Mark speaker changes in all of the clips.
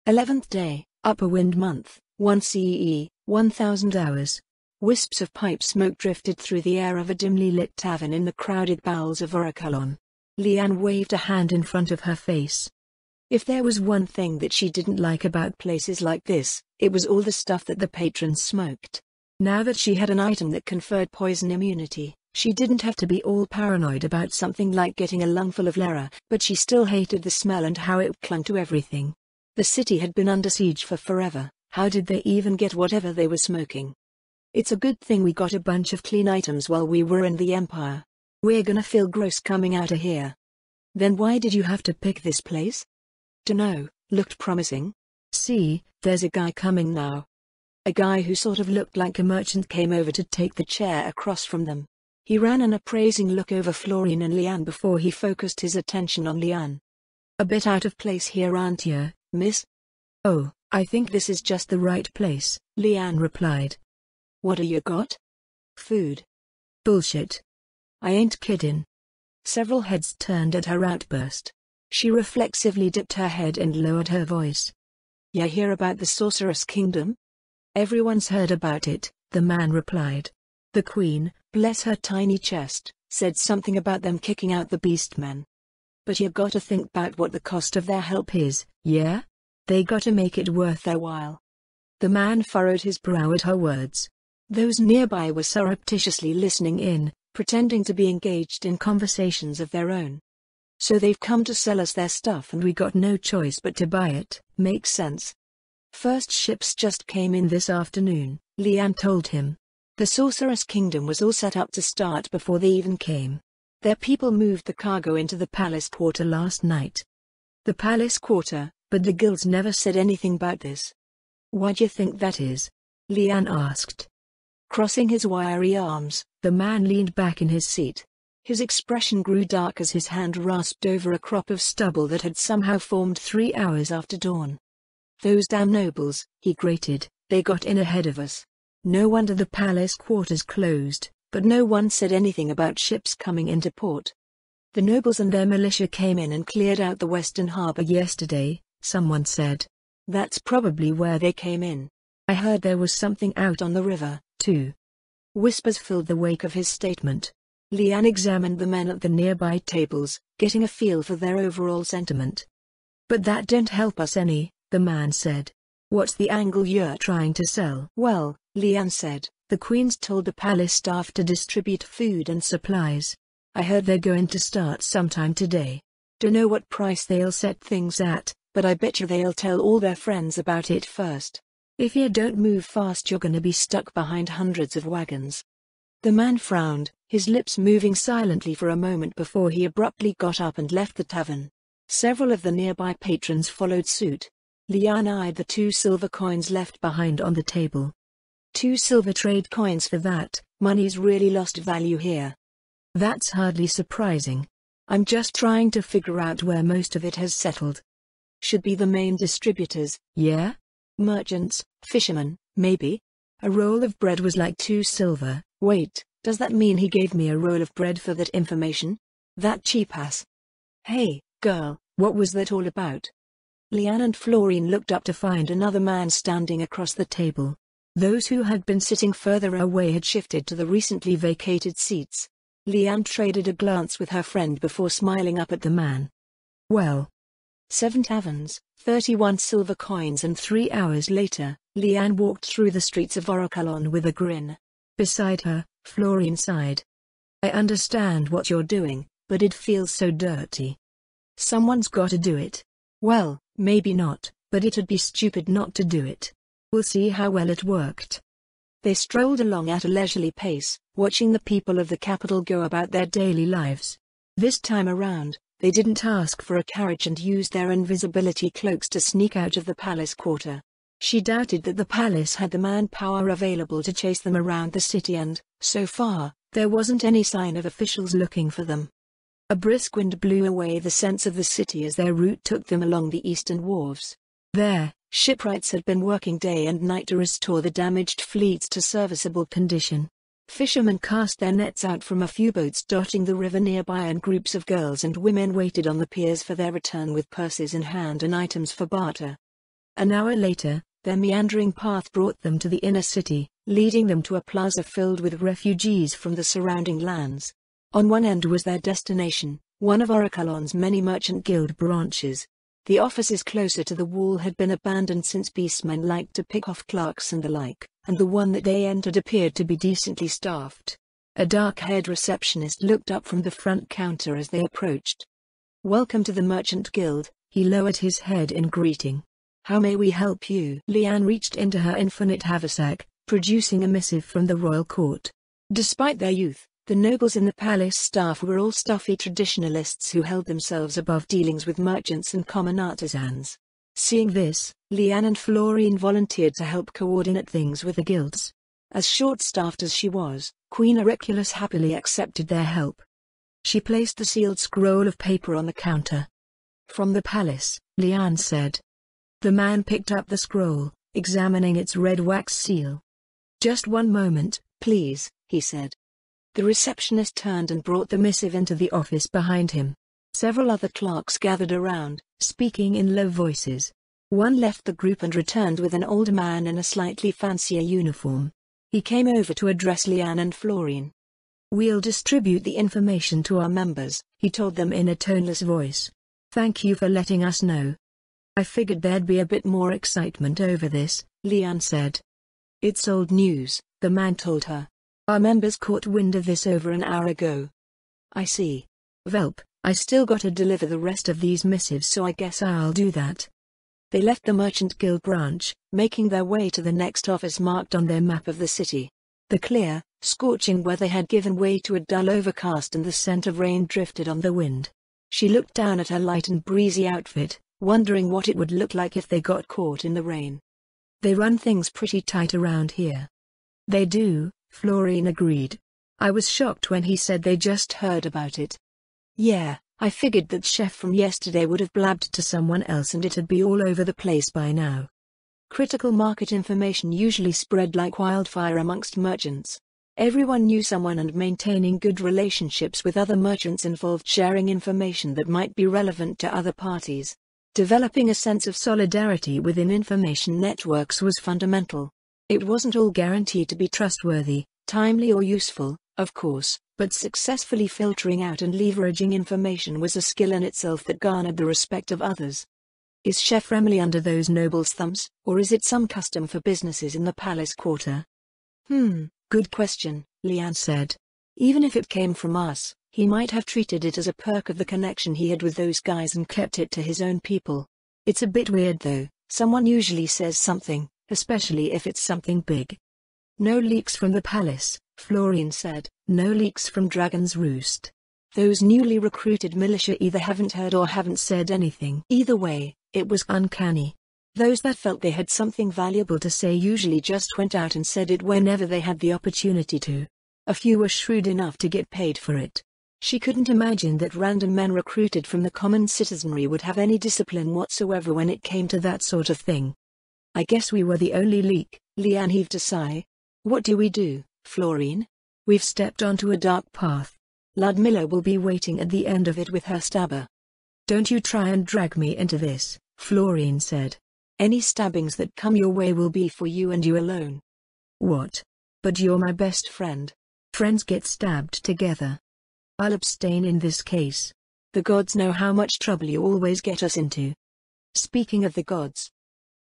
Speaker 1: 11th day, upper wind month, 1 CE, 1000 hours. Wisps of pipe smoke drifted through the air of a dimly lit tavern in the crowded bowels of Orakalon. Leanne waved a hand in front of her face. If there was one thing that she didn't like about places like this, it was all the stuff that the patrons smoked. Now that she had an item that conferred poison immunity, she didn't have to be all paranoid about something like getting a lungful of Lera, but she still hated the smell and how it clung to everything. The city had been under siege for forever. How did they even get whatever they were smoking? It's a good thing we got a bunch of clean items while we were in the Empire. We're gonna feel gross coming out of here. Then why did you have to pick this place? Dunno, looked promising. See, there's a guy coming now. A guy who sort of looked like a merchant came over to take the chair across from them. He ran an appraising look over Florine and Leanne before he focused his attention on Leanne. A bit out of place here, aren't you, miss? Oh, I think this is just the right place, Leanne replied. What do you got? Food. Bullshit. I ain't kidding. Several heads turned at her outburst. She reflexively dipped her head and lowered her voice. Ya hear about the Sorceress Kingdom? Everyone's heard about it, the man replied. The Queen, bless her tiny chest, said something about them kicking out the Beastmen. But you gotta think about what the cost of their help is, yeah? They gotta make it worth their while. The man furrowed his brow at her words. Those nearby were surreptitiously listening in, pretending to be engaged in conversations of their own. So they've come to sell us their stuff and we got no choice but to buy it, makes sense. First ships just came in this afternoon, Leanne told him. The Sorceress Kingdom was all set up to start before they even came. Their people moved the cargo into the Palace Quarter last night. The Palace Quarter, but the guilds never said anything about this. Why do you think that is? Leanne asked. Crossing his wiry arms, the man leaned back in his seat. His expression grew dark as his hand rasped over a crop of stubble that had somehow formed 3 hours after dawn. Those damn nobles, he grated, they got in ahead of us. No wonder the palace quarters closed, but no one said anything about ships coming into port. The nobles and their militia came in and cleared out the western harbor yesterday, someone said. That's probably where they came in. I heard there was something out on the river, too. Whispers filled the wake of his statement. Leanne examined the men at the nearby tables, getting a feel for their overall sentiment. But that don't help us any, the man said. What's the angle you're trying to sell? Well, Leanne said, the Queen's told the palace staff to distribute food and supplies. I heard they're going to start sometime today. Dunno what price they'll set things at, but I bet you they'll tell all their friends about it first. If you don't move fast you're gonna be stuck behind hundreds of wagons. The man frowned, his lips moving silently for a moment before he abruptly got up and left the tavern. Several of the nearby patrons followed suit. Leanne eyed the 2 silver coins left behind on the table. 2 silver trade coins for that, money's really lost value here. That's hardly surprising. I'm just trying to figure out where most of it has settled. Should be the main distributors, yeah? Merchants, fishermen, maybe? A roll of bread was like 2 silver. Wait, does that mean he gave me a roll of bread for that information? That cheap ass. Hey, girl, what was that all about? Leanne and Florine looked up to find another man standing across the table. Those who had been sitting further away had shifted to the recently vacated seats. Leanne traded a glance with her friend before smiling up at the man. Well. 7 taverns, 31 silver coins, and 3 hours later, Leanne walked through the streets of Orakalon with a grin. Beside her, Florine sighed. I understand what you're doing, but it feels so dirty. Someone's gotta do it. Well, maybe not, but it'd be stupid not to do it. We'll see how well it worked. They strolled along at a leisurely pace, watching the people of the capital go about their daily lives. This time around, they didn't ask for a carriage and used their invisibility cloaks to sneak out of the palace quarter. She doubted that the palace had the manpower available to chase them around the city and, so far, there wasn't any sign of officials looking for them. A brisk wind blew away the sense of the city as their route took them along the eastern wharves. There, shipwrights had been working day and night to restore the damaged fleets to serviceable condition. Fishermen cast their nets out from a few boats dotting the river nearby, and groups of girls and women waited on the piers for their return with purses in hand and items for barter. An hour later, their meandering path brought them to the inner city, leading them to a plaza filled with refugees from the surrounding lands. On one end was their destination, one of Orichalon's many merchant guild branches. The offices closer to the wall had been abandoned since beastmen liked to pick off clerks and the like, and the one that they entered appeared to be decently staffed. A dark-haired receptionist looked up from the front counter as they approached. "Welcome to the Merchant Guild," he lowered his head in greeting. "How may we help you?" Liane reached into her infinite haversack, producing a missive from the royal court. Despite their youth, the nobles in the palace staff were all stuffy traditionalists who held themselves above dealings with merchants and common artisans. Seeing this, Liane and Florine volunteered to help coordinate things with the guilds. As short-staffed as she was, Queen Auriculus happily accepted their help. She placed the sealed scroll of paper on the counter. "From the palace," Liane said. The man picked up the scroll, examining its red wax seal. "Just one moment, please," he said. The receptionist turned and brought the missive into the office behind him. Several other clerks gathered around, speaking in low voices. One left the group and returned with an older man in a slightly fancier uniform. He came over to address Liane and Florine. "We'll distribute the information to our members," he told them in a toneless voice. "Thank you for letting us know." "I figured there'd be a bit more excitement over this," Liane said. "It's old news," the man told her. "Our members caught wind of this over an hour ago." "I see. Velp, I still gotta deliver the rest of these missives, so I guess I'll do that." They left the Merchant Guild branch, making their way to the next office marked on their map of the city. The clear, scorching weather had given way to a dull overcast and the scent of rain drifted on the wind. She looked down at her light and breezy outfit, wondering what it would look like if they got caught in the rain. "They run things pretty tight around here." "They do," Florine agreed. "I was shocked when he said they just heard about it." "Yeah, I figured that chef from yesterday would have blabbed to someone else and it'd be all over the place by now." Critical market information usually spread like wildfire amongst merchants. Everyone knew someone, and maintaining good relationships with other merchants involved sharing information that might be relevant to other parties. Developing a sense of solidarity within information networks was fundamental. It wasn't all guaranteed to be trustworthy, timely or useful, of course, but successfully filtering out and leveraging information was a skill in itself that garnered the respect of others. "Is Chef Remley under those nobles' thumbs, or is it some custom for businesses in the palace quarter?" Good question," Liane said. "Even if it came from us, he might have treated it as a perk of the connection he had with those guys and kept it to his own people. It's a bit weird though, someone usually says something, especially if it's something big." "No leaks from the palace," Florine said. "No leaks from Dragon's Roost. Those newly recruited militia either haven't heard or haven't said anything. Either way, it was uncanny. Those that felt they had something valuable to say usually just went out and said it whenever they had the opportunity to. A few were shrewd enough to get paid for it. She couldn't imagine that random men recruited from the common citizenry would have any discipline whatsoever when it came to that sort of thing." "I guess we were the only leak," Liane heaved a sigh. "What do we do, Florine? We've stepped onto a dark path. Ludmilla will be waiting at the end of it with her stabber." "Don't you try and drag me into this," Florine said. "Any stabbings that come your way will be for you and you alone." "What? But you're my best friend. Friends get stabbed together." "I'll abstain in this case. The gods know how much trouble you always get us into." "Speaking of the gods."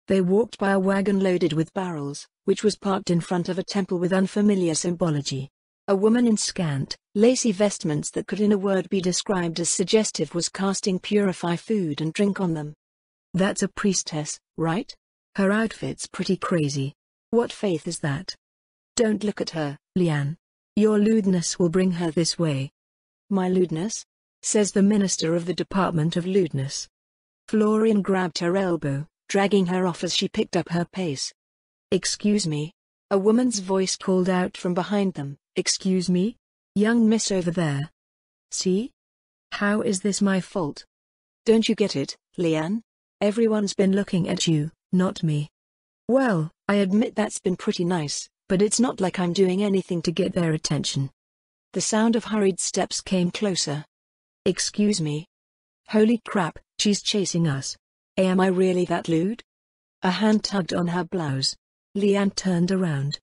Speaker 1: They walked by a wagon loaded with barrels, which was parked in front of a temple with unfamiliar symbology. A woman in scant, lacy vestments that could in a word be described as suggestive was casting purify food and drink on them. "That's a priestess, right? Her outfit's pretty crazy. What faith is that?" "Don't look at her, Liane. Your lewdness will bring her this way." "My lewdness?" says the minister of the Department of Lewdness. Florian grabbed her elbow, dragging her off as she picked up her pace. "Excuse me?" A woman's voice called out from behind them. "Excuse me? Young miss over there. See? How is this my fault? Don't you get it, Liane? Everyone's been looking at you, not me." "Well, I admit that's been pretty nice, but it's not like I'm doing anything to get their attention." The sound of hurried steps came closer. "Excuse me? Holy crap, she's chasing us. Am I really that lewd?" A hand tugged on her blouse. Leanne turned around.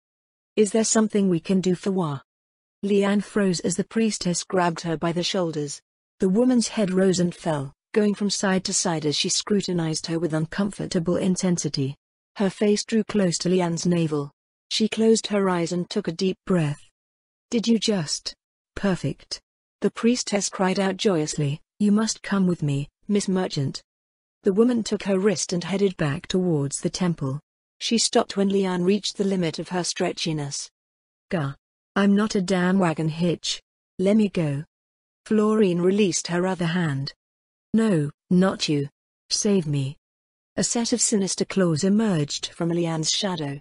Speaker 1: Is there something we can do for Wa? Leanne froze as the priestess grabbed her by the shoulders. The woman's head rose and fell, going from side to side as she scrutinized her with uncomfortable intensity. Her face drew close to Leanne's navel. She closed her eyes and took a deep breath. Did you just? Perfect. The priestess cried out joyously, you must come with me, Miss Merchant. The woman took her wrist and headed back towards the temple. She stopped when Leanne reached the limit of her stretchiness. Gah. I'm not a damn wagon hitch. Let me go. Florine released her other hand. No, not you. Save me. A set of sinister claws emerged from Leanne's shadow.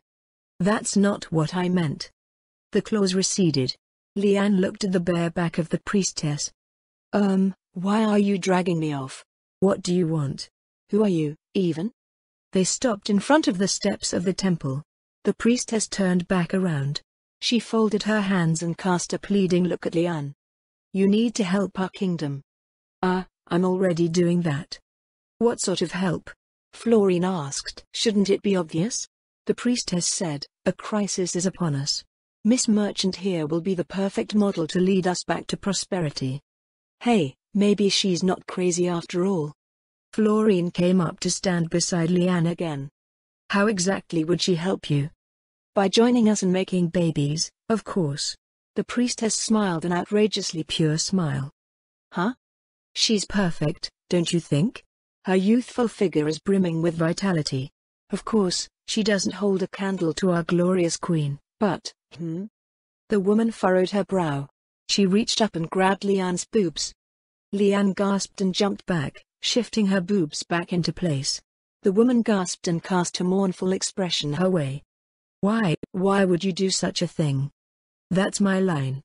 Speaker 1: That's not what I meant. The claws receded. Leanne looked at the bare back of the priestess. Why are you dragging me off? What do you want? Who are you, even? They stopped in front of the steps of the temple. The priestess turned back around. She folded her hands and cast a pleading look at Leanne. You need to help our kingdom. I'm already doing that. What sort of help? Florine asked. Shouldn't it be obvious? The priestess said, a crisis is upon us. Miss Merchant here will be the perfect model to lead us back to prosperity. Hey, maybe she's not crazy after all. Florine came up to stand beside Leanne again. How exactly would she help you? By joining us and making babies, of course. The priestess smiled an outrageously pure smile. Huh? She's perfect, don't you think? Her youthful figure is brimming with vitality. Of course, she doesn't hold a candle to our glorious queen, but, The woman furrowed her brow. She reached up and grabbed Leanne's boobs. Leanne gasped and jumped back, shifting her boobs back into place. The woman gasped and cast a mournful expression her way. Why would you do such a thing? That's my line.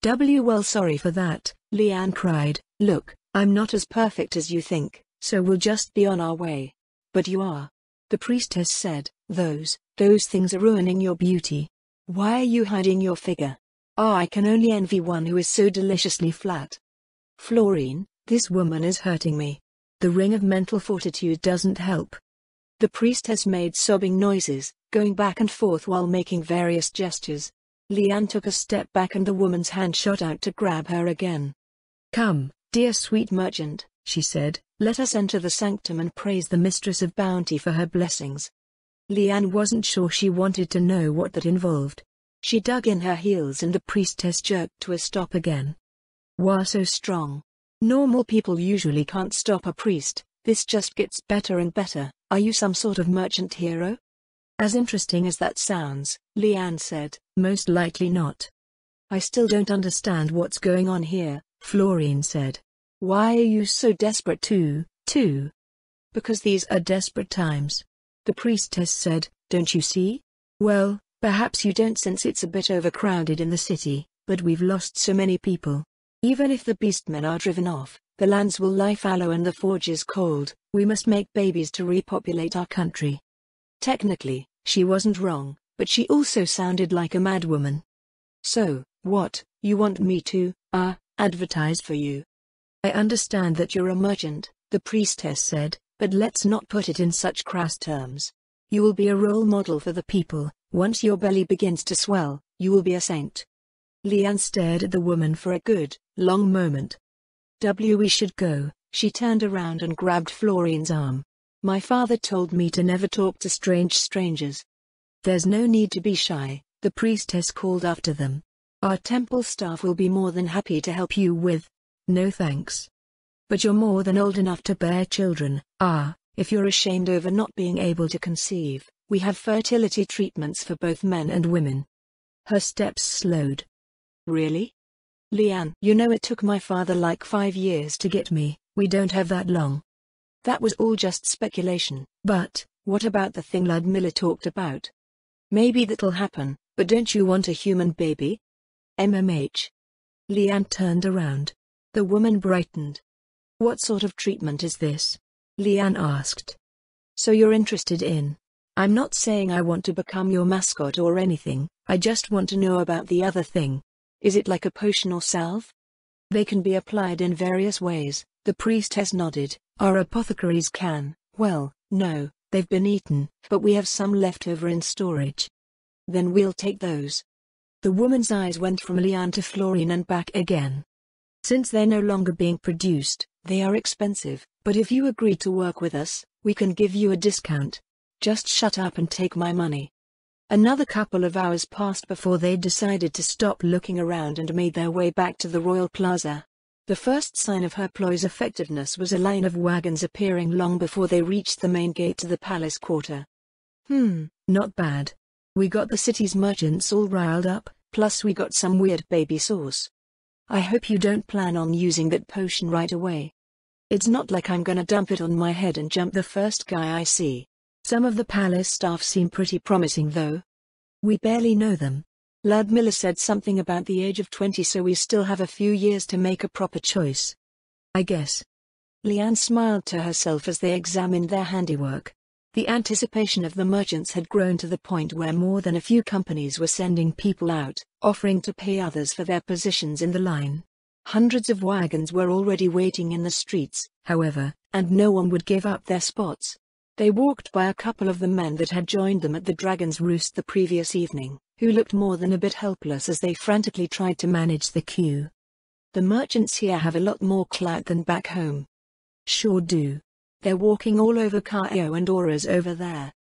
Speaker 1: Well, sorry for that, Leanne cried. Look, I'm not as perfect as you think, so we'll just be on our way. But you are. The priestess said, those things are ruining your beauty. Why are you hiding your figure? I can only envy one who is so deliciously flat. Florine, this woman is hurting me. The ring of mental fortitude doesn't help. The priestess made sobbing noises, going back and forth while making various gestures. Leanne took a step back and the woman's hand shot out to grab her again. Come, dear sweet merchant, she said, let us enter the sanctum and praise the mistress of bounty for her blessings. Leanne wasn't sure she wanted to know what that involved. She dug in her heels and the priestess jerked to a stop again. Why so strong? Normal people usually can't stop a priest, this just gets better and better. Are you some sort of merchant hero? As interesting as that sounds, Leanne said, most likely not. I still don't understand what's going on here, Florine said. Why are you so desperate too? Because these are desperate times. The priestess said, don't you see? Well, perhaps you don't since it's a bit overcrowded in the city, but we've lost so many people. Even if the beastmen are driven off, the lands will lie fallow and the forges cold. We must make babies to repopulate our country. Technically, she wasn't wrong, but she also sounded like a madwoman. So, what, you want me to, advertise for you? I understand that you're a merchant, the priestess said, but let's not put it in such crass terms. You will be a role model for the people. Once your belly begins to swell, you will be a saint. Leanne stared at the woman for a good, long moment. We should go. She turned around and grabbed Florine's arm. My father told me to never talk to strangers. There's no need to be shy, the priestess called after them. Our temple staff will be more than happy to help you with. No thanks. But you're more than old enough to bear children. If you're ashamed over not being able to conceive, we have fertility treatments for both men and women. Her steps slowed. Really? Leanne, you know it took my father like 5 years to get me. We don't have that long. That was all just speculation. But, what about the thing Ludmilla talked about? Maybe that'll happen, but don't you want a human baby? MMH. Leanne turned around. The woman brightened. What sort of treatment is this? Leanne asked. So you're interested in? I'm not saying I want to become your mascot or anything, I just want to know about the other thing. Is it like a potion or salve? They can be applied in various ways, the priestess nodded. Our apothecaries can, well, no, They've been eaten, but we have some left over in storage. Then we'll take those. The woman's eyes went from Leanne to Florine and back again. Since they're no longer being produced, they are expensive, but if you agree to work with us, we can give you a discount. Just shut up and take my money. Another couple of hours passed before they decided to stop looking around and made their way back to the Royal Plaza. The first sign of her ploy's effectiveness was a line of wagons appearing long before they reached the main gate to the palace quarter. Not bad. We got the city's merchants all riled up, plus we got some weird baby sauce. I hope you don't plan on using that potion right away. It's not like I'm gonna dump it on my head and jump the first guy I see. Some of the palace staff seem pretty promising though. We barely know them. Ludmilla said something about the age of 20, so we still have a few years to make a proper choice. I guess. Leanne smiled to herself as they examined their handiwork. The anticipation of the merchants had grown to the point where more than a few companies were sending people out, offering to pay others for their positions in the line. Hundreds of wagons were already waiting in the streets, however, and no one would give up their spots. They walked by a couple of the men that had joined them at the Dragon's Roost the previous evening, who looked more than a bit helpless as they frantically tried to manage the queue. The merchants here have a lot more clout than back home. Sure do. They're walking all over Kaio and Auras over there.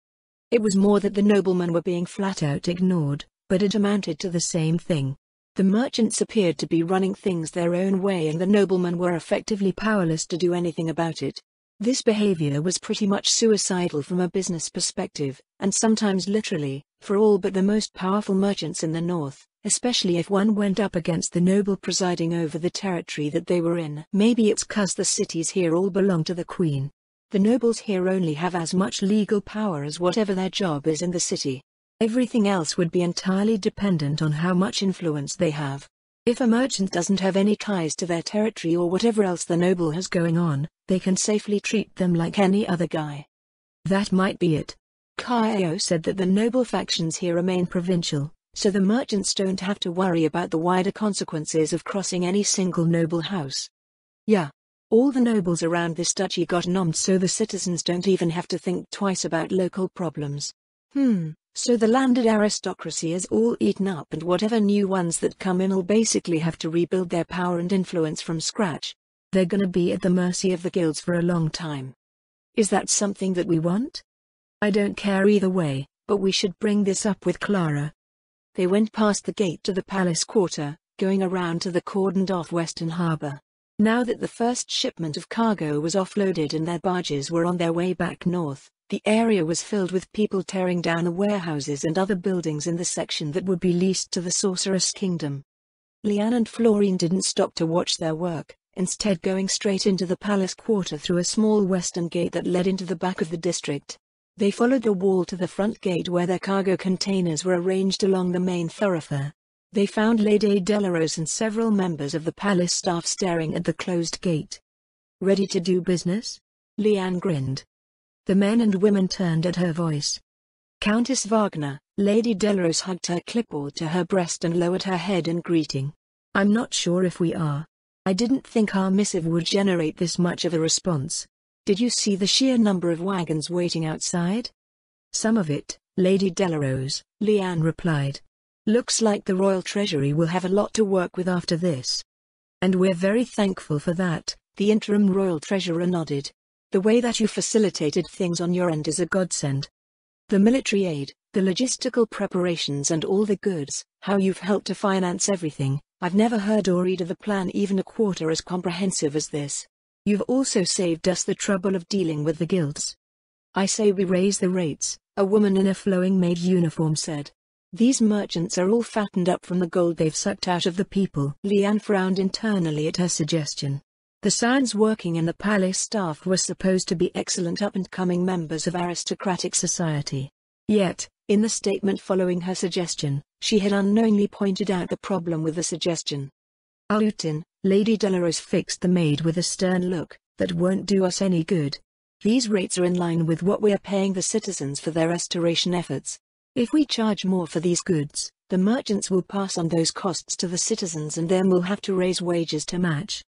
Speaker 1: It was more that the noblemen were being flat out ignored, but it amounted to the same thing. The merchants appeared to be running things their own way and the noblemen were effectively powerless to do anything about it. This behavior was pretty much suicidal from a business perspective, and sometimes literally, for all but the most powerful merchants in the north, especially if one went up against the noble presiding over the territory that they were in. Maybe it's 'cause the cities here all belong to the queen. The nobles here only have as much legal power as whatever their job is in the city. Everything else would be entirely dependent on how much influence they have. If a merchant doesn't have any ties to their territory or whatever else the noble has going on, they can safely treat them like any other guy. That might be it. Kaio said that the noble factions here remain provincial, so the merchants don't have to worry about the wider consequences of crossing any single noble house. Yeah. All the nobles around this duchy got nommed so the citizens don't even have to think twice about local problems. So the landed aristocracy is all eaten up and whatever new ones that come in will basically have to rebuild their power and influence from scratch. They're gonna be at the mercy of the guilds for a long time. Is that something that we want? I don't care either way, but we should bring this up with Clara. They went past the gate to the palace quarter, going around to the cordoned-off western harbor. Now that the first shipment of cargo was offloaded and their barges were on their way back north, the area was filled with people tearing down the warehouses and other buildings in the section that would be leased to the Sorceress Kingdom. Leanne and Florine didn't stop to watch their work, instead going straight into the palace quarter through a small western gate that led into the back of the district. They followed the wall to the front gate where their cargo containers were arranged along the main thoroughfare. They found Lady Delarose and several members of the palace staff staring at the closed gate. Ready to do business? Leanne grinned. The men and women turned at her voice. Countess Wagner, Lady Delarose hugged her clipboard to her breast and lowered her head in greeting. I'm not sure if we are. I didn't think our missive would generate this much of a response. Did you see the sheer number of wagons waiting outside? Some of it, Lady Delarose, Leanne replied. Looks like the Royal Treasury will have a lot to work with after this. And we're very thankful for that, the interim Royal Treasurer nodded. The way that you facilitated things on your end is a godsend. The military aid, the logistical preparations and all the goods, how you've helped to finance everything, I've never heard or read of a plan even a quarter as comprehensive as this. You've also saved us the trouble of dealing with the guilds. I say we raise the rates, a woman in a flowing maid uniform said. These merchants are all fattened up from the gold they've sucked out of the people. Leanne frowned internally at her suggestion. The scions working in the palace staff were supposed to be excellent up-and-coming members of aristocratic society. Yet, in the statement following her suggestion, she had unknowingly pointed out the problem with the suggestion. Alutin, Lady Delarose fixed the maid with a stern look, that won't do us any good. These rates are in line with what we are paying the citizens for their restoration efforts. If we charge more for these goods, the merchants will pass on those costs to the citizens and then we'll have to raise wages to match.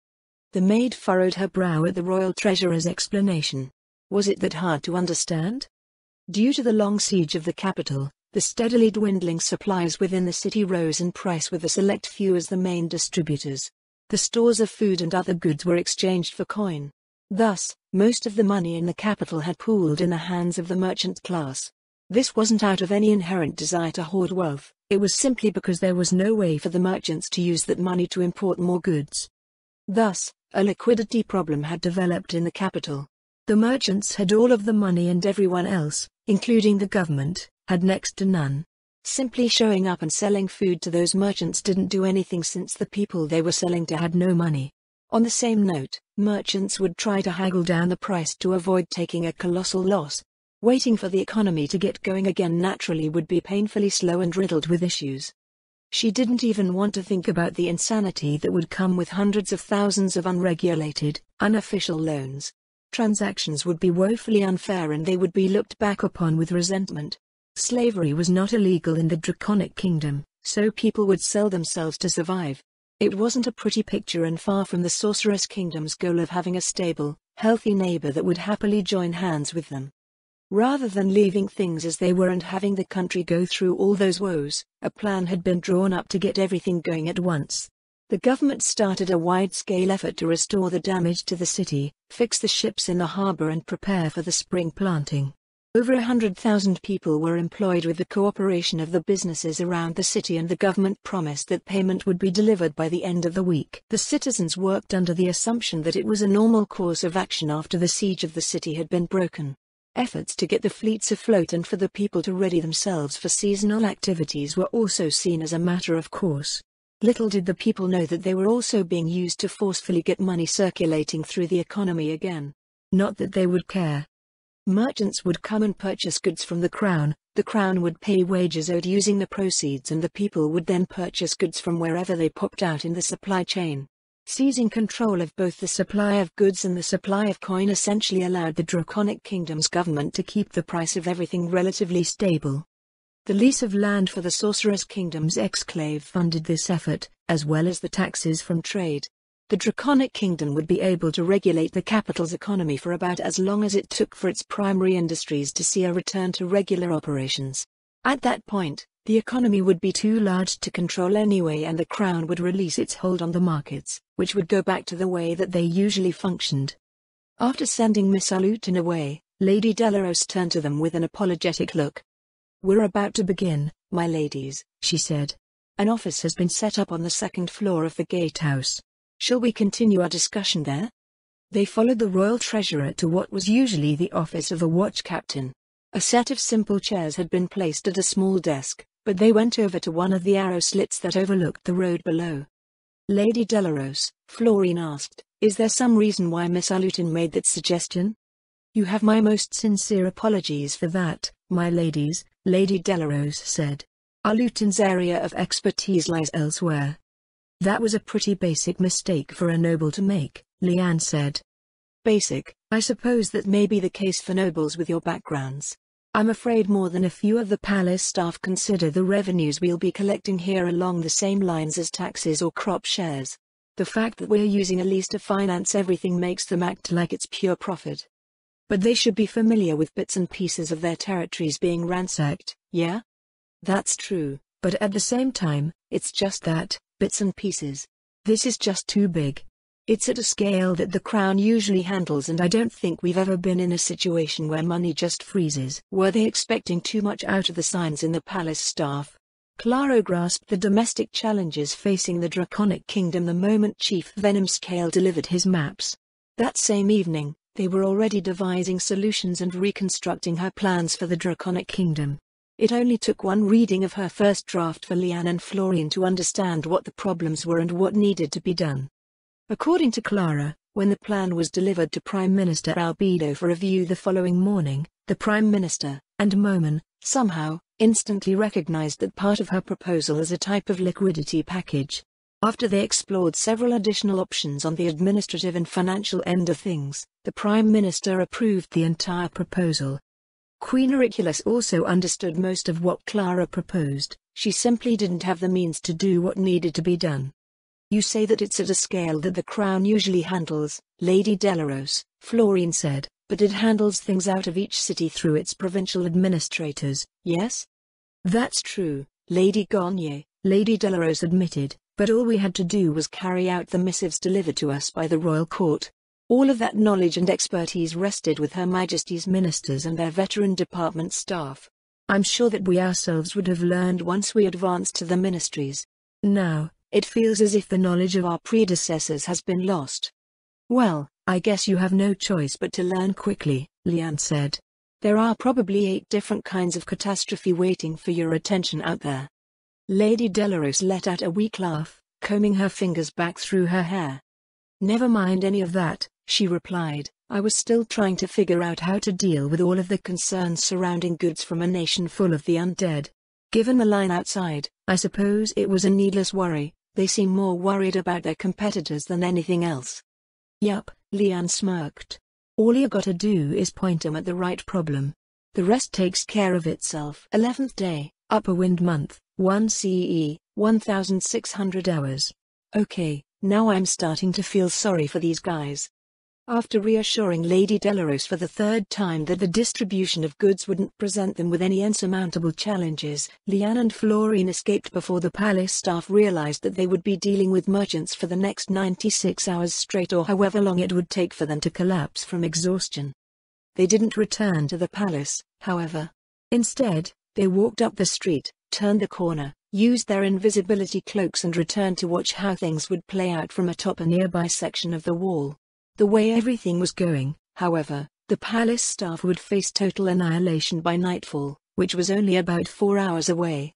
Speaker 1: The maid furrowed her brow at the Royal Treasurer's explanation. Was it that hard to understand? Due to the long siege of the capital, the steadily dwindling supplies within the city rose in price, with a select few as the main distributors. The stores of food and other goods were exchanged for coin. Thus, most of the money in the capital had pooled in the hands of the merchant class. This wasn't out of any inherent desire to hoard wealth, it was simply because there was no way for the merchants to use that money to import more goods. Thus, a liquidity problem had developed in the capital. The merchants had all of the money and everyone else, including the government, had next to none. Simply showing up and selling food to those merchants didn't do anything, since the people they were selling to had no money. On the same note, merchants would try to haggle down the price to avoid taking a colossal loss. Waiting for the economy to get going again naturally would be painfully slow and riddled with issues. She didn't even want to think about the insanity that would come with hundreds of thousands of unregulated, unofficial loans. Transactions would be woefully unfair and they would be looked back upon with resentment. Slavery was not illegal in the Draconic Kingdom, so people would sell themselves to survive. It wasn't a pretty picture, and far from the Sorceress Kingdom's goal of having a stable, healthy neighbor that would happily join hands with them. Rather than leaving things as they were and having the country go through all those woes, a plan had been drawn up to get everything going at once. The government started a wide-scale effort to restore the damage to the city, fix the ships in the harbor and prepare for the spring planting. Over 100,000 people were employed with the cooperation of the businesses around the city, and the government promised that payment would be delivered by the end of the week. The citizens worked under the assumption that it was a normal course of action after the siege of the city had been broken. Efforts to get the fleets afloat and for the people to ready themselves for seasonal activities were also seen as a matter of course. Little did the people know that they were also being used to forcefully get money circulating through the economy again. Not that they would care. Merchants would come and purchase goods from the crown would pay wages owed using the proceeds, and the people would then purchase goods from wherever they popped out in the supply chain. Seizing control of both the supply of goods and the supply of coin essentially allowed the Draconic Kingdom's government to keep the price of everything relatively stable. The lease of land for the Sorceress Kingdom's exclave funded this effort, as well as the taxes from trade. The Draconic Kingdom would be able to regulate the capital's economy for about as long as it took for its primary industries to see a return to regular operations. At that point, the economy would be too large to control anyway, and the crown would release its hold on the markets, which would go back to the way that they usually functioned. After sending Miss Alutin away, Lady Delarose turned to them with an apologetic look. "We're about to begin, my ladies," she said. "An office has been set up on the second floor of the gatehouse. Shall we continue our discussion there?" They followed the royal treasurer to what was usually the office of a watch captain. A set of simple chairs had been placed at a small desk, but they went over to one of the arrow slits that overlooked the road below. "Lady Delarose," Florine asked, "is there some reason why Miss Alutin made that suggestion?" "You have my most sincere apologies for that, my ladies," Lady Delarose said. "Alutin's area of expertise lies elsewhere." "That was a pretty basic mistake for a noble to make," Leanne said. "Basic? I suppose that may be the case for nobles with your backgrounds. I'm afraid more than a few of the palace staff consider the revenues we'll be collecting here along the same lines as taxes or crop shares. The fact that we're using a lease to finance everything makes them act like it's pure profit. But they should be familiar with bits and pieces of their territories being ransacked, yeah? That's true, but at the same time, it's just that, bits and pieces. This is just too big. It's at a scale that the crown usually handles, and I don't think we've ever been in a situation where money just freezes." Were they expecting too much out of the signs in the palace staff? Claro grasped the domestic challenges facing the Draconic Kingdom the moment Chief Venomscale delivered his maps. That same evening, they were already devising solutions and reconstructing her plans for the Draconic Kingdom. It only took one reading of her first draft for Leanne and Florian to understand what the problems were and what needed to be done. According to Clara, when the plan was delivered to Prime Minister Albedo for review the following morning, the Prime Minister, and Moman, somehow, instantly recognized that part of her proposal as a type of liquidity package. After they explored several additional options on the administrative and financial end of things, the Prime Minister approved the entire proposal. Queen Auriculus also understood most of what Clara proposed, she simply didn't have the means to do what needed to be done. "You say that it's at a scale that the crown usually handles, Lady Delarose," Florine said. but it handles things out of each city through its provincial administrators, yes? That's true, Lady Gagne, Lady Delarose admitted, but all we had to do was carry out the missives delivered to us by the royal court. All of that knowledge and expertise rested with Her Majesty's ministers and their veteran department staff. I'm sure that we ourselves would have learned once we advanced to the ministries. Now, it feels as if the knowledge of our predecessors has been lost. Well, I guess you have no choice but to learn quickly, Liane said. There are probably 8 different kinds of catastrophe waiting for your attention out there. Lady Delarose let out a weak laugh, combing her fingers back through her hair. Never mind any of that, she replied. I was still trying to figure out how to deal with all of the concerns surrounding goods from a nation full of the undead. Given the line outside, I suppose it was a needless worry. They seem more worried about their competitors than anything else. Yup, Liane smirked. All you gotta do is point 'em at the right problem. The rest takes care of itself. 11th day, Upper Wind Month, 1 CE, 1600 hours. Okay, now I'm starting to feel sorry for these guys. After reassuring Lady Delarose for the 3rd time that the distribution of goods wouldn't present them with any insurmountable challenges, Liane and Florine escaped before the palace staff realized that they would be dealing with merchants for the next 96 hours straight, or however long it would take for them to collapse from exhaustion. They didn't return to the palace, however. Instead, they walked up the street, turned the corner, used their invisibility cloaks and returned to watch how things would play out from atop a nearby section of the wall. The way everything was going, however, the palace staff would face total annihilation by nightfall, which was only about 4 hours away.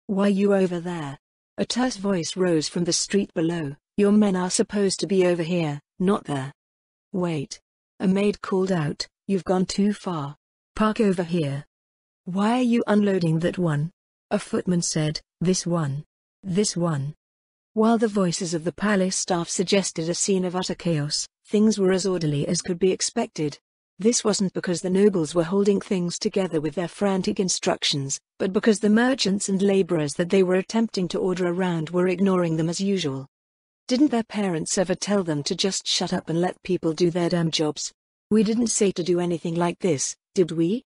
Speaker 1: Why you over there? A terse voice rose from the street below. Your men are supposed to be over here, not there. Wait. A maid called out, you've gone too far. Park over here. Why are you unloading that one? A footman said, this one. This one. While the voices of the palace staff suggested a scene of utter chaos, things were as orderly as could be expected. This wasn't because the nobles were holding things together with their frantic instructions, but because the merchants and laborers that they were attempting to order around were ignoring them as usual. Didn't their parents ever tell them to just shut up and let people do their damn jobs? We didn't say to do anything like this, did we?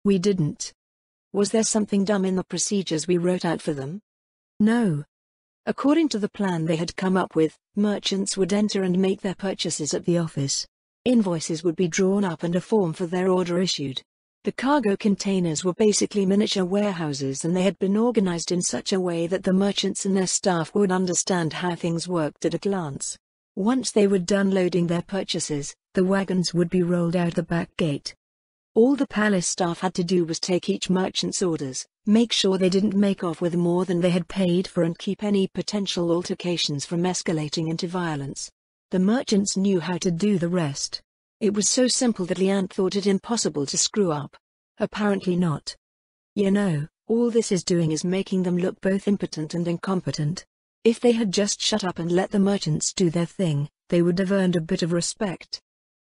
Speaker 1: We didn't. Was there something dumb in the procedures we wrote out for them? No. According to the plan they had come up with, merchants would enter and make their purchases at the office. Invoices would be drawn up and a form for their order issued. The cargo containers were basically miniature warehouses, and they had been organized in such a way that the merchants and their staff would understand how things worked at a glance. Once they were done loading their purchases, the wagons would be rolled out the back gate. All the palace staff had to do was take each merchant's orders, make sure they didn't make off with more than they had paid for, and keep any potential altercations from escalating into violence. The merchants knew how to do the rest. It was so simple that Liane thought it impossible to screw up. Apparently not. You know, all this is doing is making them look both impotent and incompetent. If they had just shut up and let the merchants do their thing, they would have earned a bit of respect.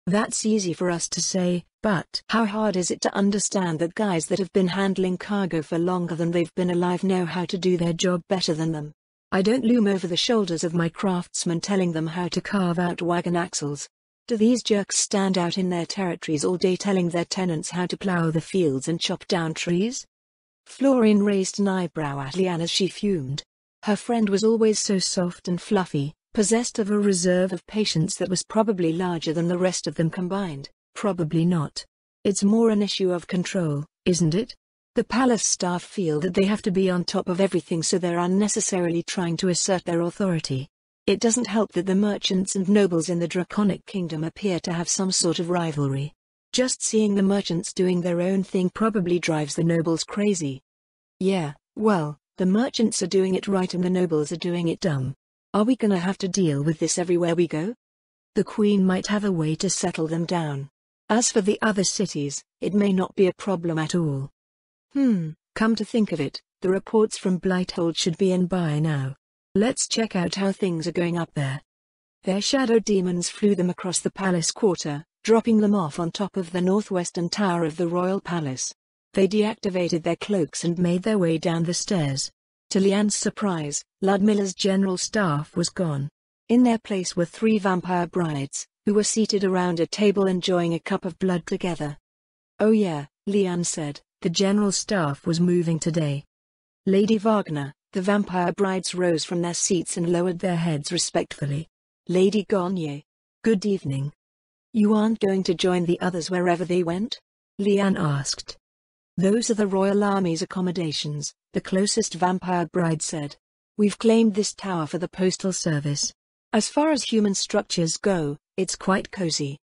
Speaker 1: That's easy for us to say, but how hard is it to understand that guys that have been handling cargo for longer than they've been alive know how to do their job better than them? I don't loom over the shoulders of my craftsmen telling them how to carve out wagon axles. Do these jerks stand out in their territories all day telling their tenants how to plow the fields and chop down trees? Florine raised an eyebrow at Liane as she fumed. Her friend was always so soft and fluffy, possessed of a reserve of patience that was probably larger than the rest of them combined. Probably not. It's more an issue of control, isn't it? The palace staff feel that they have to be on top of everything, so they're unnecessarily trying to assert their authority. It doesn't help that the merchants and nobles in the Draconic Kingdom appear to have some sort of rivalry. Just seeing the merchants doing their own thing probably drives the nobles crazy. Yeah, well, the merchants are doing it right and the nobles are doing it dumb. Are we gonna have to deal with this everywhere we go? The Queen might have a way to settle them down. As for the other cities, it may not be a problem at all. Come to think of it, the reports from Blighthold should be in by now. Let's check out how things are going up there. Their shadow demons flew them across the palace quarter, dropping them off on top of the northwestern tower of the royal palace. They deactivated their cloaks and made their way down the stairs. To Liane's surprise, Ludmilla's general staff was gone. In their place were 3 vampire brides, who were seated around a table enjoying a cup of blood together. "Oh yeah," Lian said, "the general staff was moving today." Lady Wagner, the vampire brides rose from their seats and lowered their heads respectfully. Lady Gagne, "Good evening. You aren't going to join the others wherever they went?" Lian asked. "Those are the Royal Army's accommodations," the closest vampire bride said. "We've claimed this tower for the postal service. As far as human structures go, it's quite cozy."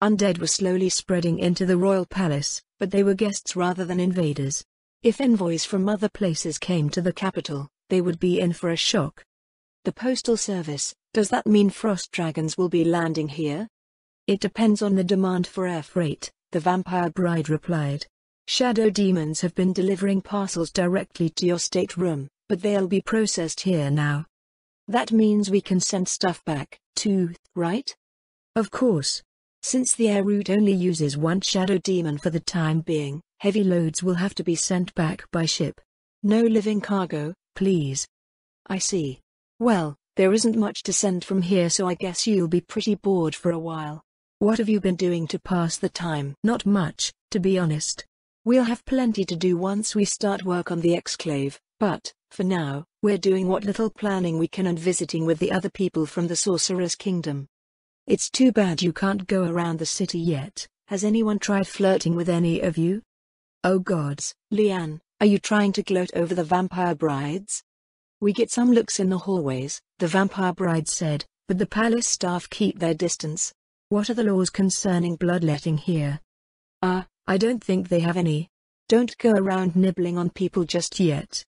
Speaker 1: Undead were slowly spreading into the royal palace, but they were guests rather than invaders. If envoys from other places came to the capital, they would be in for a shock. "The postal service, does that mean frost dragons will be landing here?" "It depends on the demand for air freight," the vampire bride replied. "Shadow demons have been delivering parcels directly to your stateroom, but they'll be processed here now." "That means we can send stuff back, too, right?" "Of course. Since the air route only uses one shadow demon for the time being, heavy loads will have to be sent back by ship. No living cargo, please." "I see. Well, there isn't much to send from here, so I guess you'll be pretty bored for a while. What have you been doing to pass the time?" "Not much, to be honest. We'll have plenty to do once we start work on the exclave, but, for now, we're doing what little planning we can and visiting with the other people from the Sorcerer's Kingdom. It's too bad you can't go around the city yet. Has anyone tried flirting with any of you?" "Oh gods, Lian, are you trying to gloat over the vampire brides?" "We get some looks in the hallways," the vampire bride said, "but the palace staff keep their distance." "What are the laws concerning bloodletting here?" I don't think they have any. Don't go around nibbling on people just yet."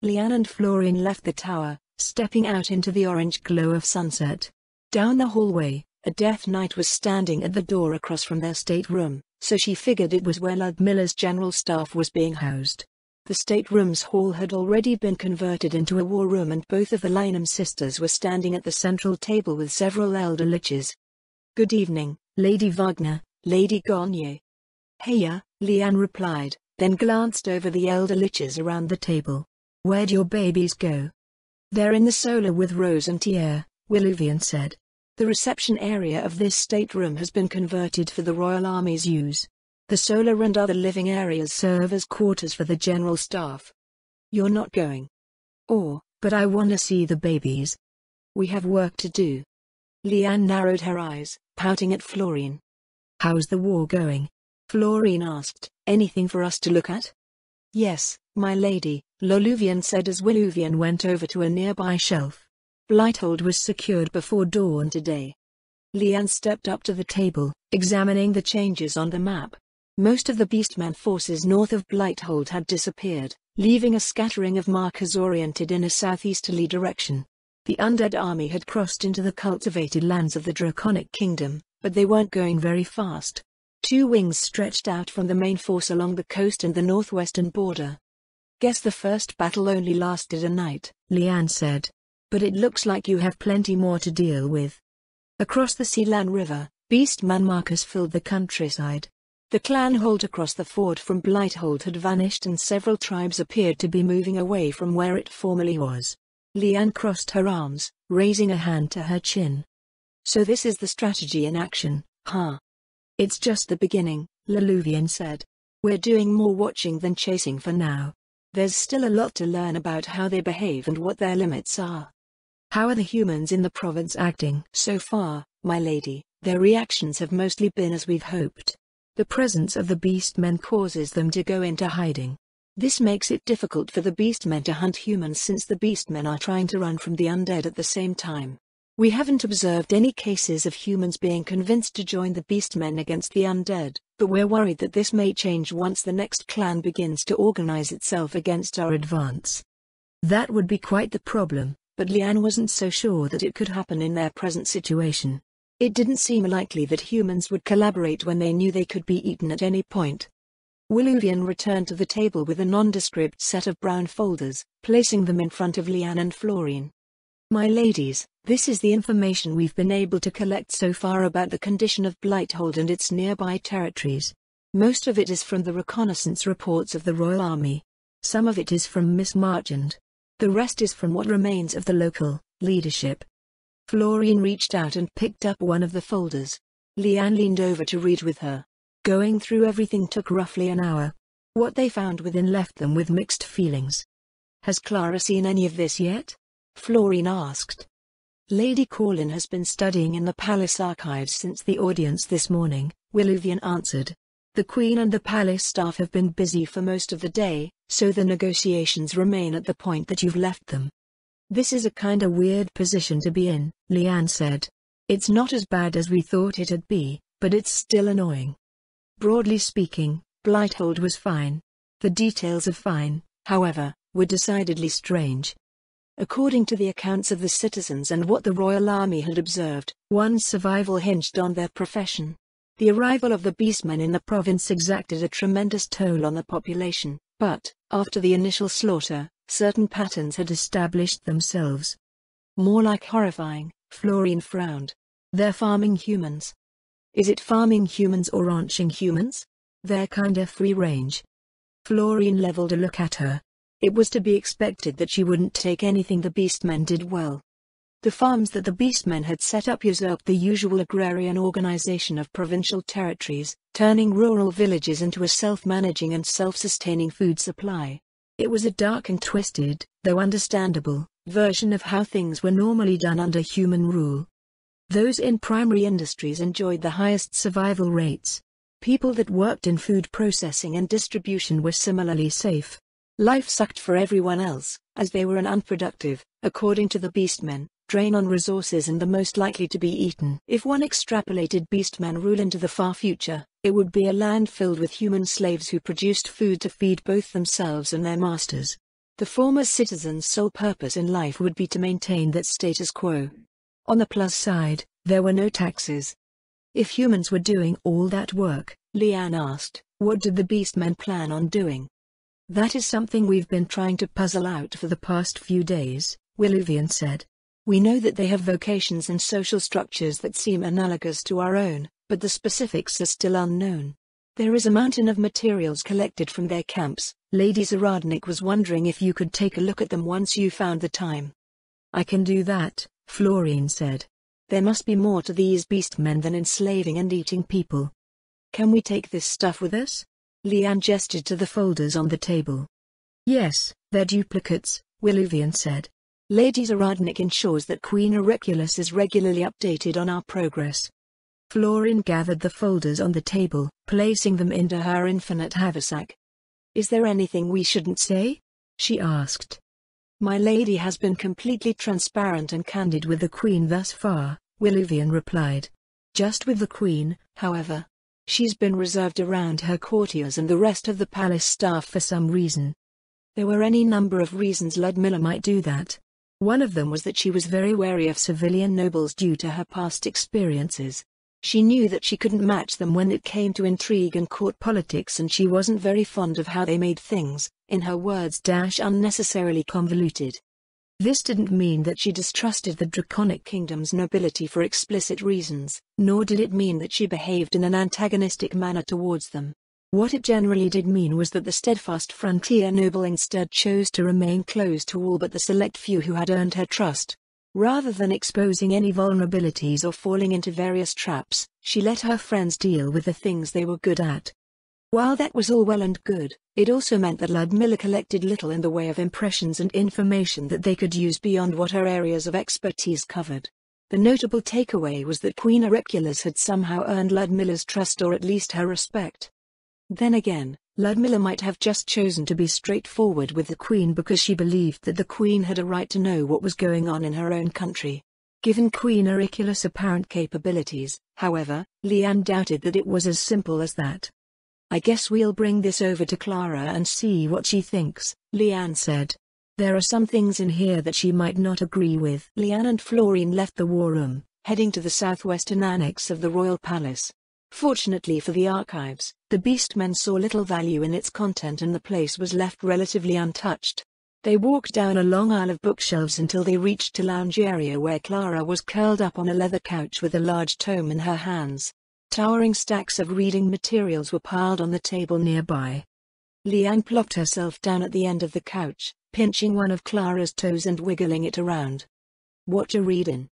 Speaker 1: Lian and Florian left the tower, stepping out into the orange glow of sunset. Down the hallway, a Death Knight was standing at the door across from their stateroom, so she figured it was where Ludmilla's general staff was being housed. The stateroom's hall had already been converted into a war room, and both of the Lynam sisters were standing at the central table with several elder liches. "Good evening, Lady Wagner, Lady Gagne." "Heya," Lian replied, then glanced over the elder liches around the table. "Where'd your babies go?" "They're in the solar with Rose and Tier," Willuvian said. "The reception area of this stateroom has been converted for the Royal Army's use. The solar and other living areas serve as quarters for the general staff." "You're not going?" But I wanna see the babies." "We have work to do." Lian narrowed her eyes, pouting at Florian. "How's the war going?" Florian asked. "Anything for us to look at?" "Yes, my lady," Loluvian said as Willuvian went over to a nearby shelf. "Blighthold was secured before dawn today." Lian stepped up to the table, examining the changes on the map. Most of the Beastmen forces north of Blighthold had disappeared, leaving a scattering of markers oriented in a southeasterly direction. The undead army had crossed into the cultivated lands of the Draconic Kingdom, but they weren't going very fast. Two wings stretched out from the main force along the coast and the northwestern border. "Guess the first battle only lasted a night," Lian said. "But it looks like you have plenty more to deal with." Across the Sealan River, Beastman markers filled the countryside. The clan halt across the ford from Blighthold had vanished, and several tribes appeared to be moving away from where it formerly was. Lian crossed her arms, raising a hand to her chin. "So this is the strategy in action, huh?" "It's just the beginning," Loluvian said. "We're doing more watching than chasing for now. There's still a lot to learn about how they behave and what their limits are." "How are the humans in the province acting?" "So far, my lady, their reactions have mostly been as we've hoped. The presence of the Beastmen causes them to go into hiding. This makes it difficult for the Beastmen to hunt humans, since the Beastmen are trying to run from the undead at the same time. We haven't observed any cases of humans being convinced to join the Beastmen against the undead, but we're worried that this may change once the next clan begins to organize itself against our advance." That would be quite the problem, but Lian wasn't so sure that it could happen in their present situation. It didn't seem likely that humans would collaborate when they knew they could be eaten at any point. Willuvian returned to the table with a nondescript set of brown folders, placing them in front of Lian and Florian. "My ladies, this is the information we've been able to collect so far about the condition of Blighthold and its nearby territories. Most of it is from the reconnaissance reports of the Royal Army. Some of it is from Miss Marchand. The rest is from what remains of the local leadership." Florine reached out and picked up one of the folders. Leanne leaned over to read with her. Going through everything took roughly an hour. What they found within left them with mixed feelings. Has Clara seen any of this yet? Florine asked. Lady Corlin has been studying in the palace archives since the audience this morning, Willoughby answered. The Queen and the palace staff have been busy for most of the day, so the negotiations remain at the point that you've left them. This is a kinda weird position to be in, Leanne said. It's not as bad as we thought it'd be, but it's still annoying. Broadly speaking, Blighthold was fine. The details of fine, however, were decidedly strange. According to the accounts of the citizens and what the Royal Army had observed, one's survival hinged on their profession. The arrival of the beastmen in the province exacted a tremendous toll on the population, but, after the initial slaughter, certain patterns had established themselves. More like horrifying, Florine frowned. They're farming humans. Is it farming humans or ranching humans? They're kinda free range. Florine leveled a look at her. It was to be expected that she wouldn't take anything the beastmen did well. The farms that the beastmen had set up usurped the usual agrarian organization of provincial territories, turning rural villages into a self-managing and self-sustaining food supply. It was a dark and twisted, though understandable, version of how things were normally done under human rule. Those in primary industries enjoyed the highest survival rates. People that worked in food processing and distribution were similarly safe. Life sucked for everyone else, as they were an unproductive, according to the beastmen, drain on resources and the most likely to be eaten. If one extrapolated beastmen rule into the far future, it would be a land filled with human slaves who produced food to feed both themselves and their masters. The former citizens' sole purpose in life would be to maintain that status quo. On the plus side, there were no taxes. If humans were doing all that work, Leanne asked, what did the beastmen plan on doing? That is something we've been trying to puzzle out for the past few days, Willoughby said. We know that they have vocations and social structures that seem analogous to our own, but the specifics are still unknown. There is a mountain of materials collected from their camps. Lady Zaradnik was wondering if you could take a look at them once you found the time. I can do that, Florine said. There must be more to these beastmen than enslaving and eating people. Can we take this stuff with us? Leanne gestured to the folders on the table. Yes, they're duplicates, Willoughby said. Lady Zaradnik ensures that Queen Auriculus is regularly updated on our progress. Florine gathered the folders on the table, placing them into her infinite haversack. Is there anything we shouldn't say? She asked. My lady has been completely transparent and candid with the Queen thus far, Willoughby replied. Just with the Queen, however. She's been reserved around her courtiers and the rest of the palace staff for some reason. There were any number of reasons Ludmilla might do that. One of them was that she was very wary of civilian nobles due to her past experiences. She knew that she couldn't match them when it came to intrigue and court politics, and she wasn't very fond of how they made things, in her words, unnecessarily convoluted. This didn't mean that she distrusted the Draconic Kingdom's nobility for explicit reasons, nor did it mean that she behaved in an antagonistic manner towards them. What it generally did mean was that the steadfast frontier noble instead chose to remain closed to all but the select few who had earned her trust. Rather than exposing any vulnerabilities or falling into various traps, she let her friends deal with the things they were good at. While that was all well and good, it also meant that Ludmilla collected little in the way of impressions and information that they could use beyond what her areas of expertise covered. The notable takeaway was that Queen Auriculus had somehow earned Ludmilla's trust, or at least her respect. Then again, Ludmilla might have just chosen to be straightforward with the Queen because she believed that the Queen had a right to know what was going on in her own country. Given Queen Auriculus' apparent capabilities, however, Leanne doubted that it was as simple as that. I guess we'll bring this over to Clara and see what she thinks, Leanne said. There are some things in here that she might not agree with. Leanne and Florine left the war room, heading to the southwestern annex of the royal palace. Fortunately for the archives, the beastmen saw little value in its content and the place was left relatively untouched. They walked down a long aisle of bookshelves until they reached a lounge area where Clara was curled up on a leather couch with a large tome in her hands. Towering stacks of reading materials were piled on the table nearby. Leanne plopped herself down at the end of the couch, pinching one of Clara's toes and wiggling it around. What you readin'?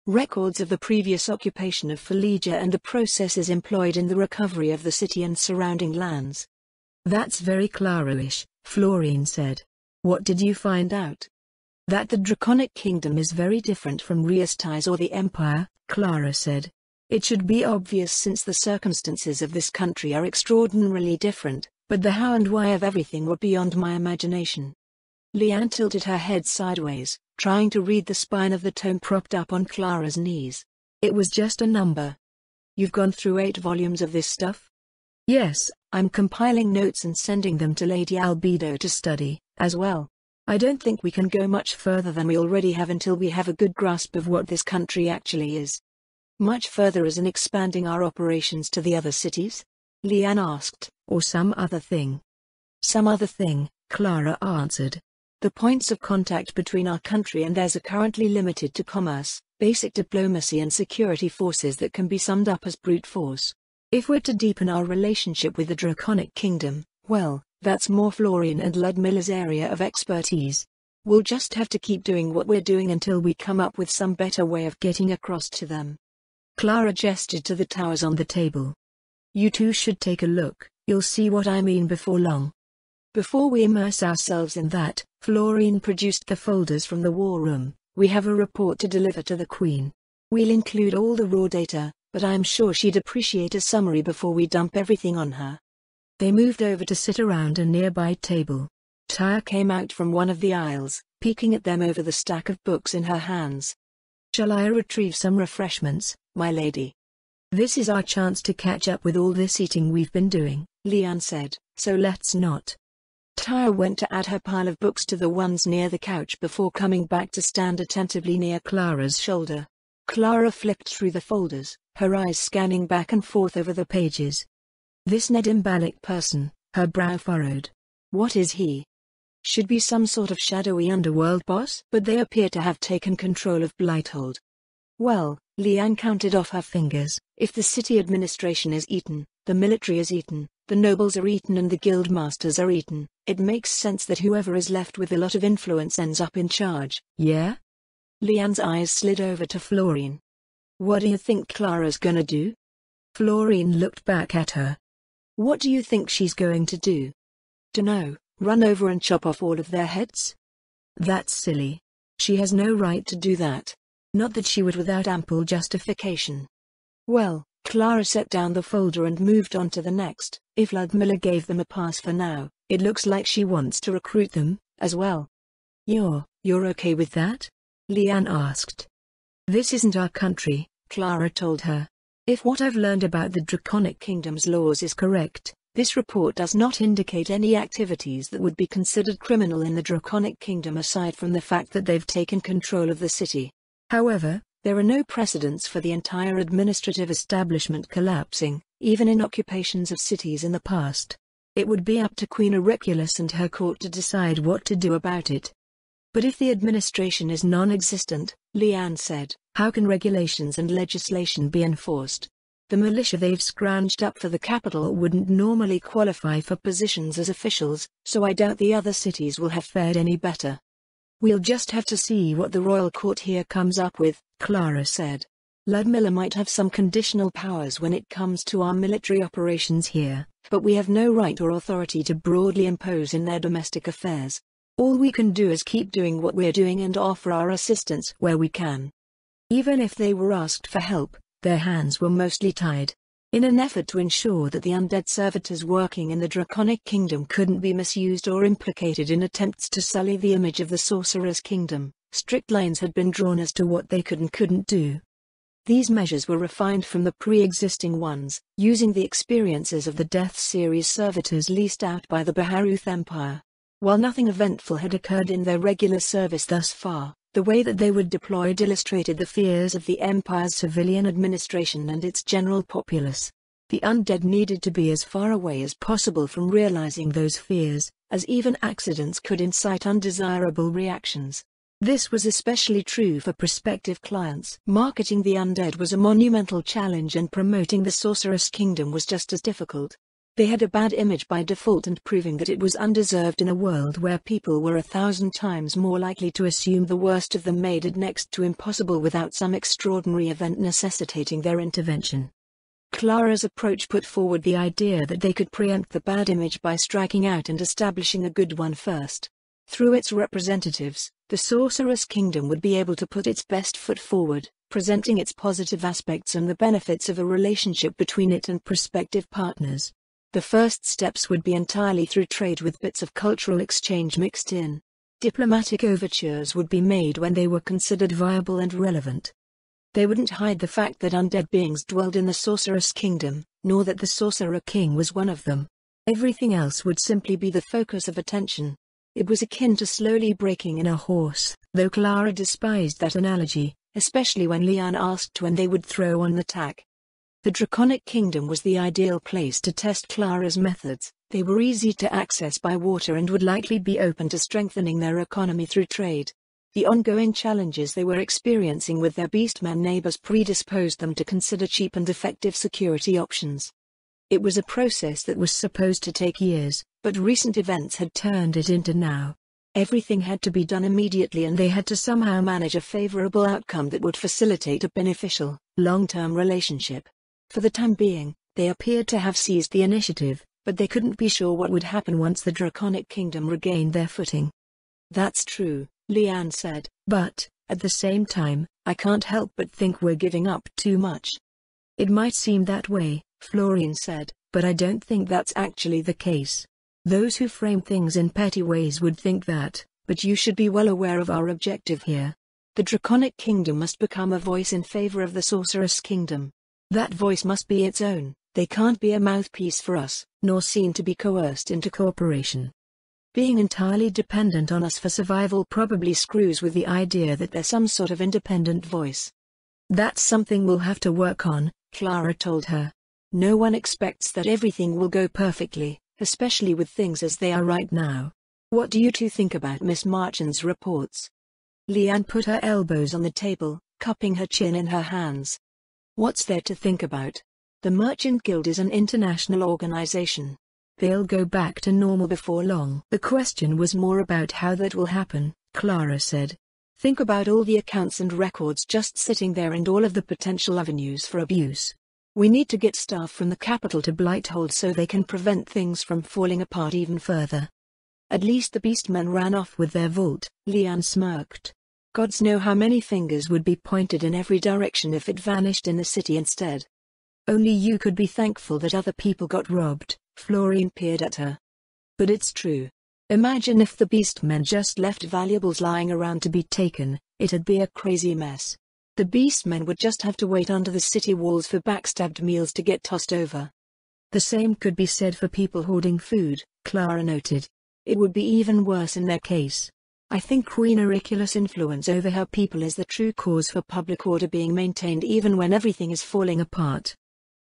Speaker 1: records of the previous occupation of Fallujah and the processes employed in the recovery of the city and surrounding lands.
Speaker 2: That's very Clara-ish, Florine said. What did you find out?
Speaker 1: That the Draconic Kingdom is very different from Riastais or the Empire, Clara said. It should be obvious since the circumstances of this country are extraordinarily different, but the how and why of everything were beyond my imagination. Leanne tilted her head sideways, trying to read the spine of the tome propped up on Clara's knees.
Speaker 2: It was just a number.
Speaker 1: You've gone through 8 volumes of this stuff?
Speaker 2: Yes,
Speaker 1: I'm compiling notes and sending them to Lady Albedo to study, as well. I don't think we can go much further than we already have until we have a good grasp of what this country actually is. Much further as in expanding our operations to the other cities? Leanne asked.
Speaker 2: Or some other thing?
Speaker 1: Some other thing,
Speaker 2: Clara answered.
Speaker 1: The points of contact between our country and theirs are currently limited to commerce, basic diplomacy and security forces that can be summed up as brute force. If we're to deepen our relationship with the Draconic Kingdom, well, that's more Florine and Ludmilla's area of expertise. We'll just have to keep doing what we're doing until we come up with some better way of getting across to them.
Speaker 2: Clara gestured to the towers on the table. You two should take a look, you'll see what I mean before long.
Speaker 1: Before we immerse ourselves in that,
Speaker 2: Florine produced the folders from the war room. We have a report to deliver to the Queen.
Speaker 1: We'll include all the raw data, but I'm sure she'd appreciate a summary before we dump everything on her.
Speaker 2: They moved over to sit around a nearby table.
Speaker 1: Tyre came out from one of the aisles, peeking at them over the stack of books in her hands.
Speaker 2: Shall I retrieve some refreshments, my lady?
Speaker 1: This is our chance to catch up with all this eating we've been doing, Leanne said, so let's not. Tyre went to add her pile of books to the ones near the couch before coming back to stand attentively near Clara's shoulder. Clara flipped through the folders, her eyes scanning back and forth over the pages.
Speaker 2: This Nedimballic person, her brow furrowed.
Speaker 1: What is he? Should be some sort of shadowy underworld boss? But they appear to have taken control of Blighthold. Well, Leanne counted off her fingers, if the city administration is eaten, the military is eaten, the nobles are eaten and the guild masters are eaten, it makes sense that whoever is left with a lot of influence ends up in charge.
Speaker 2: Yeah?
Speaker 1: Leanne's eyes slid over to Florine. What do you think Clara's gonna do?
Speaker 2: Florine looked back at her.
Speaker 1: What do you think she's going to do? Dunno, run over and chop off all of their heads?
Speaker 2: That's silly.
Speaker 1: She has no right to do that.
Speaker 2: Not that she would without ample justification.
Speaker 1: Well, Clara set down the folder and moved on to the next. If Ludmilla gave them a pass for now, it looks like she wants to recruit them, as well.
Speaker 2: You're okay with that? Leanne asked.
Speaker 1: This isn't our country, Clara told her. If what I've learned about the Draconic Kingdom's laws is correct, this report does not indicate any activities that would be considered criminal in the Draconic Kingdom aside from the fact that they've taken control of the city. However, there are no precedents for the entire administrative establishment collapsing, even in occupations of cities in the past. It would be up to Queen Auriculus and her court to decide what to do about it. But if the administration is non-existent, Leanne said, how can regulations and legislation be enforced? The militia they've scrounged up for the capital wouldn't normally qualify for positions as officials, so I doubt the other cities will have fared any better. We'll just have to see what the royal court here comes up with, Clara said. Ludmilla might have some conditional powers when it comes to our military operations here, but we have no right or authority to broadly impose in their domestic affairs. All we can do is keep doing what we're doing and offer our assistance where we can. Even if they were asked for help, their hands were mostly tied. In an effort to ensure that the undead servitors working in the Draconic Kingdom couldn't be misused or implicated in attempts to sully the image of the Sorcerer's Kingdom, strict lines had been drawn as to what they could and couldn't do. These measures were refined from the pre-existing ones, using the experiences of the Death Series servitors leased out by the Baharuth Empire. While nothing eventful had occurred in their regular service thus far, the way that they were deployed illustrated the fears of the Empire's civilian administration and its general populace. The undead needed to be as far away as possible from realizing those fears, as even accidents could incite undesirable reactions. This was especially true for prospective clients. Marketing the undead was a monumental challenge and promoting the Sorcerous Kingdom was just as difficult. They had a bad image by default, and proving that it was undeserved in a world where people were 1,000 times more likely to assume the worst of them made it next to impossible without some extraordinary event necessitating their intervention. Clara's approach put forward the idea that they could preempt the bad image by striking out and establishing a good one first. Through its representatives, the Sorceress Kingdom would be able to put its best foot forward, presenting its positive aspects and the benefits of a relationship between it and prospective partners. The first steps would be entirely through trade, with bits of cultural exchange mixed in. Diplomatic overtures would be made when they were considered viable and relevant. They wouldn't hide the fact that undead beings dwelled in the Sorceress Kingdom, nor that the Sorcerer King was one of them. Everything else would simply be the focus of attention. It was akin to slowly breaking in a horse, though Clara despised that analogy, especially when Leanne asked when they would throw on the tack. The Draconic Kingdom was the ideal place to test Clara's methods. They were easy to access by water and would likely be open to strengthening their economy through trade. The ongoing challenges they were experiencing with their beastmen neighbors predisposed them to consider cheap and effective security options. It was a process that was supposed to take years, but recent events had turned it into now. Everything had to be done immediately, and they had to somehow manage a favorable outcome that would facilitate a beneficial, long-term relationship. For the time being, they appeared to have seized the initiative, but they couldn't be sure what would happen once the Draconic Kingdom regained their footing. "That's true," Leanne said, "but, at the same time, I can't help but think we're giving up too much." "It might seem that way," Florine said, "but I don't think that's actually the case. Those who frame things in petty ways would think that, but you should be well aware of our objective here. The Draconic Kingdom must become a voice in favor of the Sorceress Kingdom. That voice must be its own. They can't be a mouthpiece for us, nor seen to be coerced into cooperation. Being entirely dependent on us for survival probably screws with the idea that there's some sort of independent voice." "That's something we'll have to work on," Clara told her. "No one expects that everything will go perfectly, especially with things as they are right now. What do you two think about Miss Marchand's reports?" Leanne put her elbows on the table, cupping her chin in her hands. "What's there to think about? The Merchant Guild is an international organization. They'll go back to normal before long." "The question was more about how that will happen," Clara said. "Think about all the accounts and records just sitting there and all of the potential avenues for abuse. We need to get staff from the capital to Blighthold so they can prevent things from falling apart even further." "At least the beastmen ran off with their vault," Leanne smirked. "Gods know how many fingers would be pointed in every direction if it vanished in the city instead." "Only you could be thankful that other people got robbed," Florine peered at her. "But it's true. Imagine if the beastmen just left valuables lying around to be taken. It'd be a crazy mess. The beastmen would just have to wait under the city walls for backstabbed meals to get tossed over." "The same could be said for people hoarding food," Clara noted. "It would be even worse in their case. I think Queen Auricula's influence over her people is the true cause for public order being maintained even when everything is falling apart."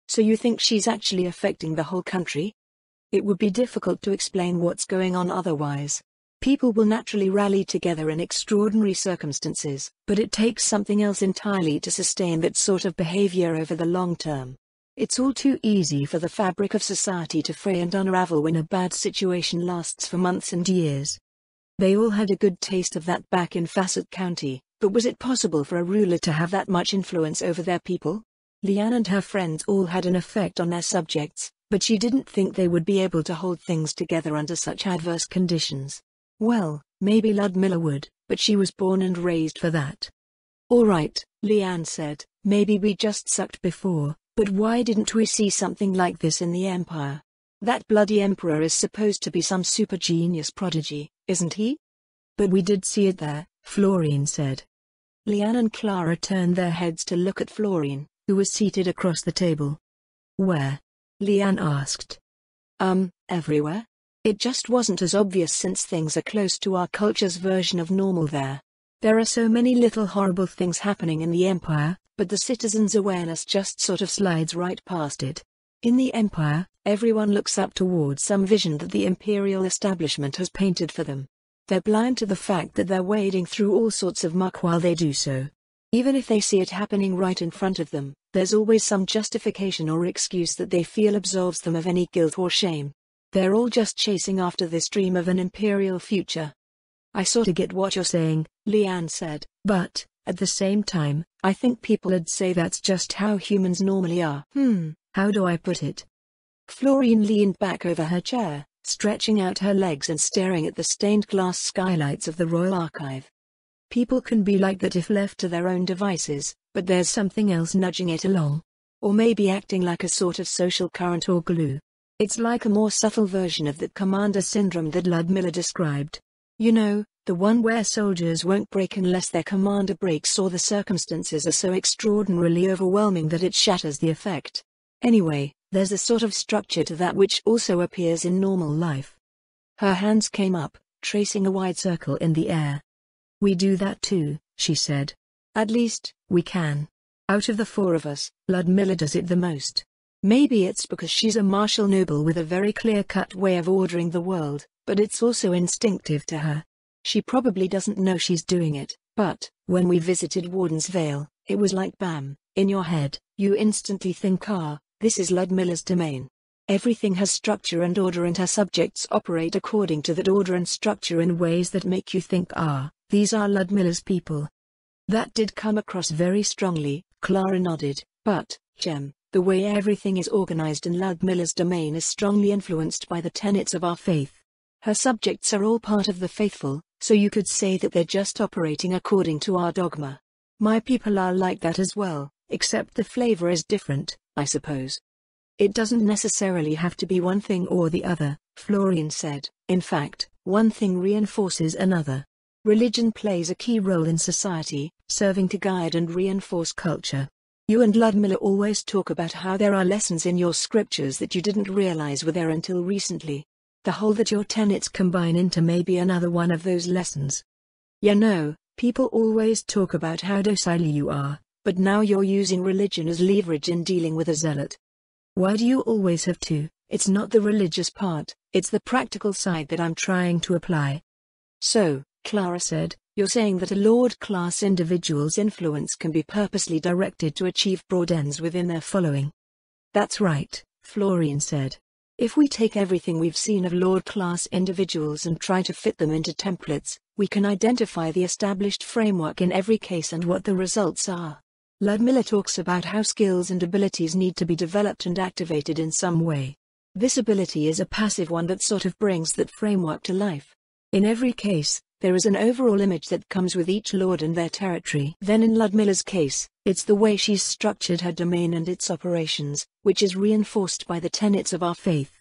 Speaker 1: "So you think she's actually affecting the whole country?" "It would be difficult to explain what's going on otherwise. People will naturally rally together in extraordinary circumstances, but it takes something else entirely to sustain that sort of behavior over the long term. It's all too easy for the fabric of society to fray and unravel when a bad situation lasts for months and years. They all had a good taste of that back in Facet County, but was it possible for a ruler to have that much influence over their people? Leanne and her friends all had an effect on their subjects, but she didn't think they would be able to hold things together under such adverse conditions. Well, maybe Ludmilla would, but she was born and raised for that. "All right," Leanne said, "maybe we just sucked before, but why didn't we see something like this in the Empire? That bloody Emperor is supposed to be some super genius prodigy, isn't he?" "But we did see it there," Florine said. Leanne and Clara turned their heads to look at Florine, who was seated across the table. "Where?" Leanne asked. Everywhere. It just wasn't as obvious since things are close to our culture's version of normal there. There are so many little horrible things happening in the Empire, but the citizens' awareness just sort of slides right past it. In the Empire, everyone looks up towards some vision that the imperial establishment has painted for them. They're blind to the fact that they're wading through all sorts of muck while they do so. Even if they see it happening right in front of them, there's always some justification or excuse that they feel absolves them of any guilt or shame. They're all just chasing after this dream of an imperial future.
Speaker 2: I sorta get what you're saying,
Speaker 1: Leanne said.
Speaker 2: But, at the same time, I think people'd say that's just how humans normally are. How do I put it?
Speaker 1: Florine leaned back over her chair, stretching out her legs and staring at the stained glass skylights of the Royal Archive.
Speaker 2: People can be like that if left to their own devices, but there's something else nudging it along.
Speaker 1: Or maybe acting like a sort of social current or glue. It's like a more subtle version of that commander syndrome that Ludmilla described. You know, the one where soldiers won't break unless their commander breaks or the circumstances are so extraordinarily overwhelming that it shatters the effect. Anyway, there's a sort of structure to that which also appears in normal life.
Speaker 2: Her hands came up, tracing a wide circle in the air. We do that too, she said.
Speaker 1: At least,
Speaker 2: we can. Out of the four of us, Ludmilla does it the most.
Speaker 1: Maybe it's because she's a martial noble with a very clear-cut way of ordering the world, but it's also instinctive to her. She probably doesn't know she's doing it, but, when we visited Warden's Vale, it was like bam, in your head, you instantly think this is Ludmilla's domain. Everything has structure and order and her subjects operate according to that order and structure in ways that make you think these are Ludmilla's people. That did come across very strongly, Clara nodded, but, Jem, the way everything is organized in Ludmilla's domain is strongly influenced by the tenets of our faith. Her subjects are all part of the faithful, so you could say that they're just operating according to our dogma. My people are like that as well, except the flavor is different, I suppose.
Speaker 2: It doesn't necessarily have to be one thing or the other, Florine said. In fact, one thing reinforces another. Religion plays a key role in society, serving to guide and reinforce culture. You and Ludmilla always talk about how there are lessons in your scriptures that you didn't realize were there until recently. The whole that your tenets combine into may be another one of those lessons. You know, people always talk about how docile you are, but now you're using religion as leverage in dealing with a zealot. Why do you always have to? It's not the religious part, it's the practical side that I'm trying to apply.
Speaker 1: So, Clara said, you're saying that a Lord-class individual's influence can be purposely directed to achieve broad ends within their following.
Speaker 2: That's right, Florine said. If we take everything we've seen of Lord-class individuals and try to fit them into templates, we can identify the established framework in every case and what the results are. Ludmilla talks about how skills and abilities need to be developed and activated in some way. This ability is a passive one that sort of brings that framework to life. In every case, there is an overall image that comes with each lord and their territory. Then in Ludmilla's case, it's the way she's structured her domain and its operations, which is reinforced by the tenets of our faith.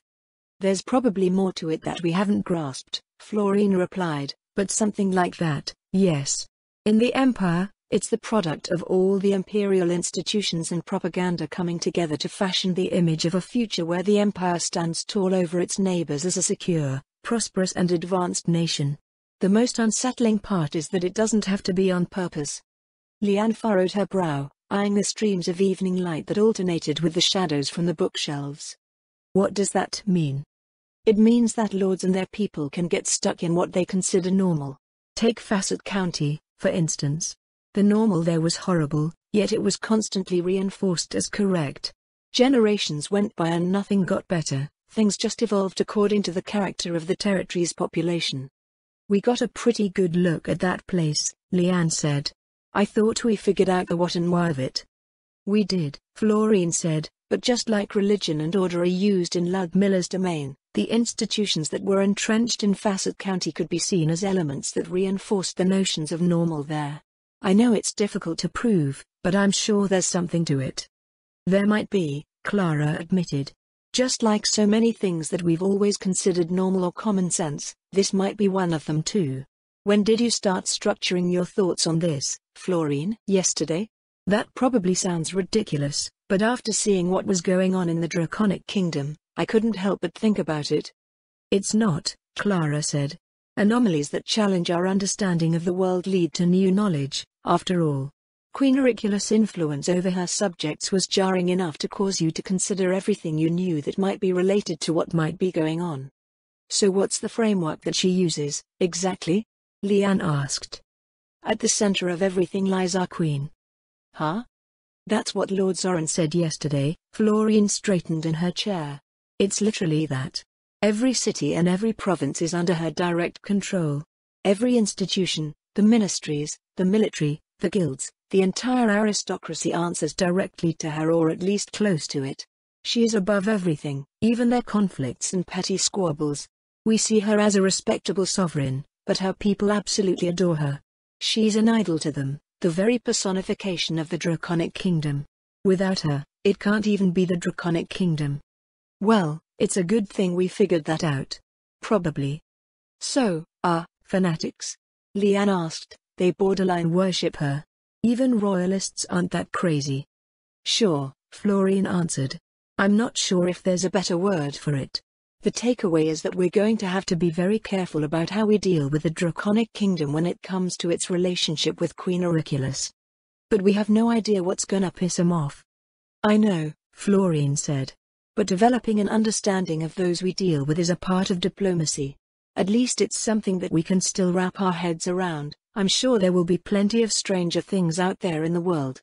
Speaker 1: There's probably more to it that we haven't grasped, Florine replied, but something like that, yes. In the Empire, it's the product of all the imperial institutions and propaganda coming together to fashion the image of a future where the Empire stands tall over its neighbors as a secure, prosperous and advanced nation. The most unsettling part is that it doesn't have to be on purpose.
Speaker 2: Leanne furrowed her brow, eyeing the streams of evening light that alternated with the shadows from the bookshelves. What does that mean?
Speaker 1: It means that lords and their people can get stuck in what they consider normal.
Speaker 2: Take Facet County, for instance. The normal there was horrible, yet it was constantly reinforced as correct. Generations went by and nothing got better, things just evolved according to the character of the territory's population. We got a pretty good look at that place, Leanne said. I thought we figured out the what and why of it. We did, Florine said, but just like religion and order are used in Ludmilla's domain, the institutions that were entrenched in Facet County could be seen as elements that reinforced the notions of normal there. I know it's difficult to prove, but I'm sure there's something to it. There might be, Clara admitted. Just like so many things that we've always considered normal or common sense, this might be one of them too. When did you start structuring your thoughts on this, Florine?
Speaker 1: Yesterday?
Speaker 2: That probably sounds ridiculous, but after seeing what was going on in the Draconic Kingdom, I couldn't help but think about it. It's not, Clara said. Anomalies that challenge our understanding of the world lead to new knowledge, after all. Queen Auricula's influence over her subjects was jarring enough to cause you to consider everything you knew that might be related to what might be going on. So what's the framework that she uses, exactly? Leanne asked. At the center of everything lies our queen,
Speaker 1: Huh? That's what Lord Zoran said yesterday.
Speaker 2: Florine straightened in her chair.
Speaker 1: It's literally that. Every city and every province is under her direct control. Every institution, the ministries, the military, the guilds, the entire aristocracy answers directly to her, or at least close to it. She is above everything, even their conflicts and petty squabbles. We see her as a respectable sovereign, but her people absolutely adore her. She's an idol to them, the very personification of the Draconic Kingdom. Without her, it can't even be the Draconic Kingdom.
Speaker 2: Well, it's a good thing we figured that out.
Speaker 1: Probably.
Speaker 2: So, are fanatics? Leanne asked. They borderline worship her. Even royalists aren't that crazy.
Speaker 1: Sure,
Speaker 2: Florine answered. I'm not sure if there's a better word for it.
Speaker 1: The takeaway is that we're going to have to be very careful about how we deal with the Draconic Kingdom when it comes to its relationship with Queen Auriculus.
Speaker 2: But we have no idea what's gonna piss him off.
Speaker 1: I know,
Speaker 2: Florine said.
Speaker 1: But developing an understanding of those we deal with is a part of diplomacy. At least it's something that we can still wrap our heads around. I'm sure there will be plenty of stranger things out there in the world.